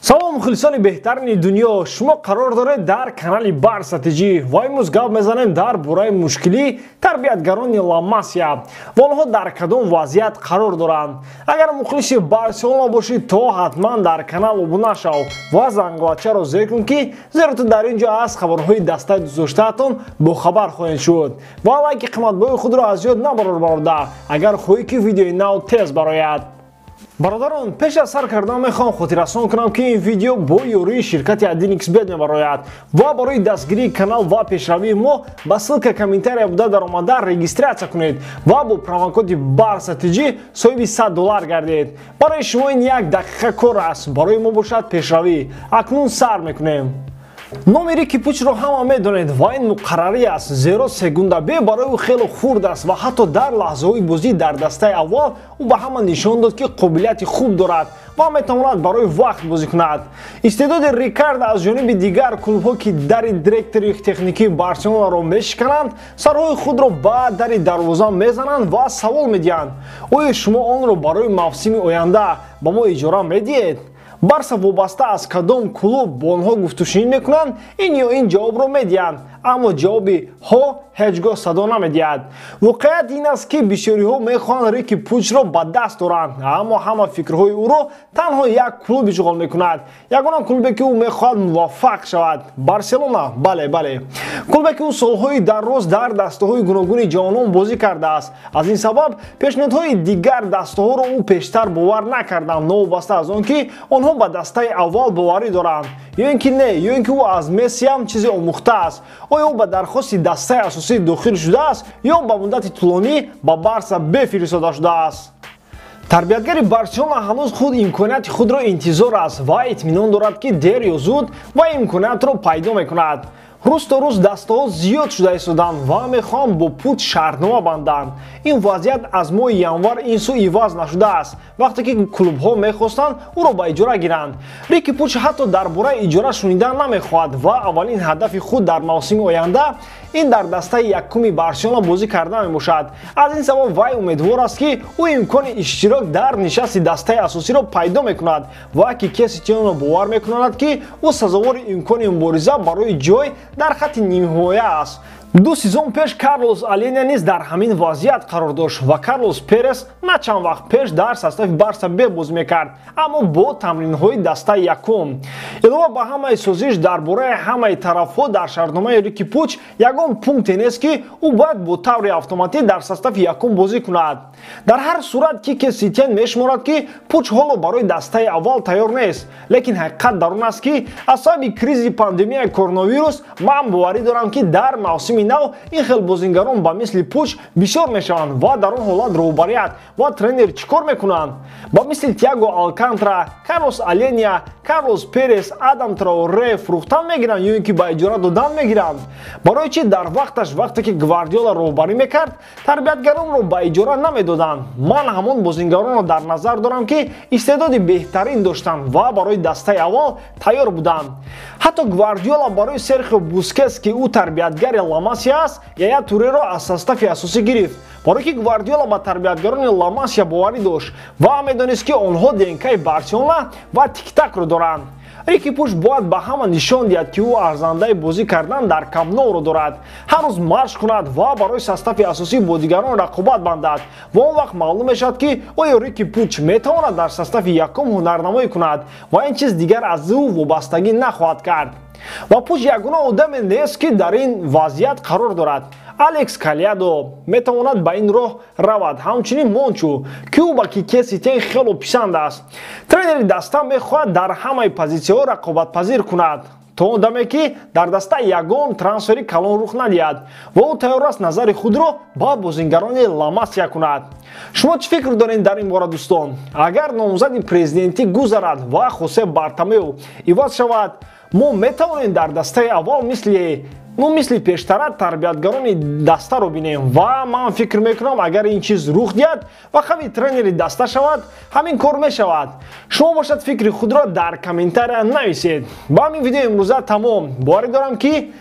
салом мухлисони беҳтарини дунё, шумо қарор доред дар канали Барсатиҷӣ ва имрӯз гап мезанем дар бораи мушкили тарбиятгарони Ла Масия ва онҳо дар кадом вазъият қарор доранд. Агар мухлиси Барселона бошӣ, то ҳатман дар канал обуна шав ва зангвачаро зер кун ки зеро ту дар ин ҷо аз хабарҳои дастаи дӯстдоштаатон бохабар хоҳед шуд. Ва лайки қиматбои худро аз ёд набарор бародар, агар хоҳӣ ки видеои нав тез барояд. Бародарон, пеш аз сар кардан мехоҳам хотиррасон кунам ки ин видео бо ёрии ширкати 1xbet мебарояд ва барои дастгирии канал ва пешравии мо ба ссилка комментария буда дар омада регистратсия кунед ва бо промокоди Барсатиҷӣ соҳиби $100 гардед. Барои шумо ин 1 дақиқа кор аст, барои мо бошад пешравӣ. Акнун сар мекунем. Номери кипучро ҳама медонед ва ин муқаррарӣ аст, зеро секунда бе барои ӯ хело хурд аст ва ҳатто дар лаҳзаҳои бозӣ дар дастаи аввал ӯ ба ҳама нишон дод ки қобилияти хуб дорад ва метавонад барои вақт бозӣ кунад. Истеъдоди Рикардо аз ҷониби дигар клубҳо ки дари директори техникии Барселонаро мешикананд, сарҳои худро ба дари дарвоза мезананд ва савол медиҳанд: оё шумо онро барои мавсими оянда ба мо иҷора медиҳед? Барса вобаста аз кадом клуб бо онҳо гуфтушунӣ мекунанд, ин ё ин ҷавобро медиҳанд, аммо ҷавоби ҳо ҳеҷ гоҳ садо намедиҳад. Воқеият ин аст ки бисёриҳо мехоҳанд Рики Пучро ба даст оранд, аммо ҳама фикрҳои ӯро танҳо як клуб ишғол мекунад. Ягона клубе ки ӯ мехоҳад муваффақ шавад. Барселона? Бале. Клубе ки ӯ солҳои дароз дар дастаҳои гуногуни ҷаҳонон бозӣ кардааст. Аз ин сабаб пешниҳодҳои дигар дастаҳоро ӯ пештар бовар накарданд, новобаста аз он ки онҳо ба дастаи аввал боварӣ доранд. Ё ин ки не, ё ин ки ӯ аз Месси ҳам чизе омӯхтааст. Оё ӯ ба дархости дастаи асосӣ дохил шудааст ё ба муддати тӯлонӣ ба Барса Б фиристода шудааст. Тарбиятгари Барселона ҳанӯз худ имконияти худро интизор аст ва итминон дорад ки дер ё зуд ва имкониятро пайдо мекунад. Рӯз то рӯз дастаҳо зиёд шуда истоданд ва мехоҳанд бо Пуч шартнома банданд. Ин вазъият аз моҳи январ ин сӯ иваз нашудааст, вақте ки клубҳо мехостанд ӯро ба иҷора гиранд. Рики Пуч ҳатто дар бораи иҷора шунидан намехоҳад ва аввалин ҳадафи худ дар мавсими оянда ин дар дастаи якуми Барселона бозӣ кардан мебошад. Аз ин сабаб вай умедвор аст ки ӯ имкони иштирок дар нишасти дастаи асосиро пайдо мекунад ва ки кесе чунон бовар мекунад ки ӯ сазовори имкони мубориза барои ҷой дар хатти нимҳимоя аст. 2 сезон пеш Карлос Аления низ дар ҳамин вазъият қарор дошт ва Карлос Перес на чанд вақт пеш дар состави Барса Б бозӣ мекард, аммо бо тамринҳои дастаи якум. Илова ба ҳамаи созиш дар бораи ҳамаи тарафҳо дар шартномаи Рики Пуч ягон пункте нест ки ӯ бояд бо таври автоматӣ дар состави якум бозӣ кунад. Дар ҳар сурат Кике Сетьен мешуморад ки Пуч ҳоло барои дастаи аввал тайёр нест, лекин ҳақиқат дар он аст ки аз сабаби кризи пандемияи коронавирус ман боварӣ дорам ки дар мавсими нав ин хел бозингарон ба мисли Пуч бисёр мешаванд ва дар он ҳолат роҳбарият ва тренер чӣ кор мекунанд? Ба мисли Тиаго Алкантара, Карлос Аления, Карлос Перес, Адам Траоре фурӯхтан мегиранд ё ин ки ба иҷора додан мегиранд? Барои чӣ дар вақташ, вақте ки Гвардиола роҳбарӣ мекард, тарбиятгаронро ба иҷора намедоданд? Ман ҳамон бозингаронро дар назар дорам ки истеъдоди беҳтарин доштанд ва барои дастаи аввал тайёр буданд. Ҳатто Гвардиола барои Серхио Бускетс ки ӯ тарбиятгари Ла Масия аст, Яя Туреро аз состави асосӣ гирифт. Барои ки Гвардиола ба тарбиятгарони Ла Масия боварӣ дошт ва медонист ки онҳо ДНК-и Барселона ва тик-такро доранд. Рики Пуч бояд ба ҳама нишон диҳад ки ӯ арзандаи бозӣ кардан дар Камп Ноуро дорад. Ҳар рӯз марш кунад ва барои состави асосӣ бо дигарон рақобат бандад ва он вақт маълум мешавад ки оё Рики Пуч метавонад дар состави якум ҳунарнамоӣ кунад ва ин чиз дигар аз ӯ вобастагӣ нахоҳад кард. Ва Пуч ягона одаме нест ки дар ин вазъият қарор дорад. Алекс Кальядо метавонад ба ин роҳ равад, ҳамчунин Мончу ки ӯ ба Кике Сетьен хело писанд аст. Тренери даста мехоҳад дар ҳамаи позитсияҳо рақобатпазир кунад, то он даме ки дар даста ягон трансфери калон рух надиҳад ва ӯ тайёр аст назари худро ба бозингарони Ла Масия кунад. Шумо чӣ фикр доред дар ин бора дӯстон? Агар номзади президентӣ гузарад ва Хосе Бартомеу иваз шавад, мо метавонем дар дастаи аввал мисли пештара тарбиятгарони дастаро бинем ва ман фикр мекунам агар ин чиз рух диҳад ва хави тренери даста шавад, ҳамин кор мешавад. Шумо бошад фикри худро дар комментария нависед. Ба ҳамин видеои имрӯза тамом. Боварӣ дорам ки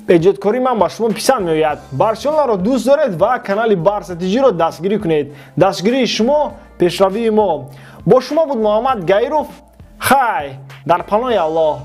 эҷодкории ман ба шумо писанд меояд. Барселонаро дӯст доред ва канали Барсатиҷиро дастгирӣ кунед. Дастгирии шумо пешравии мо. Бо шумо буд Муҳаммад Гайров. Хай! дар паноҳи аллоҳ.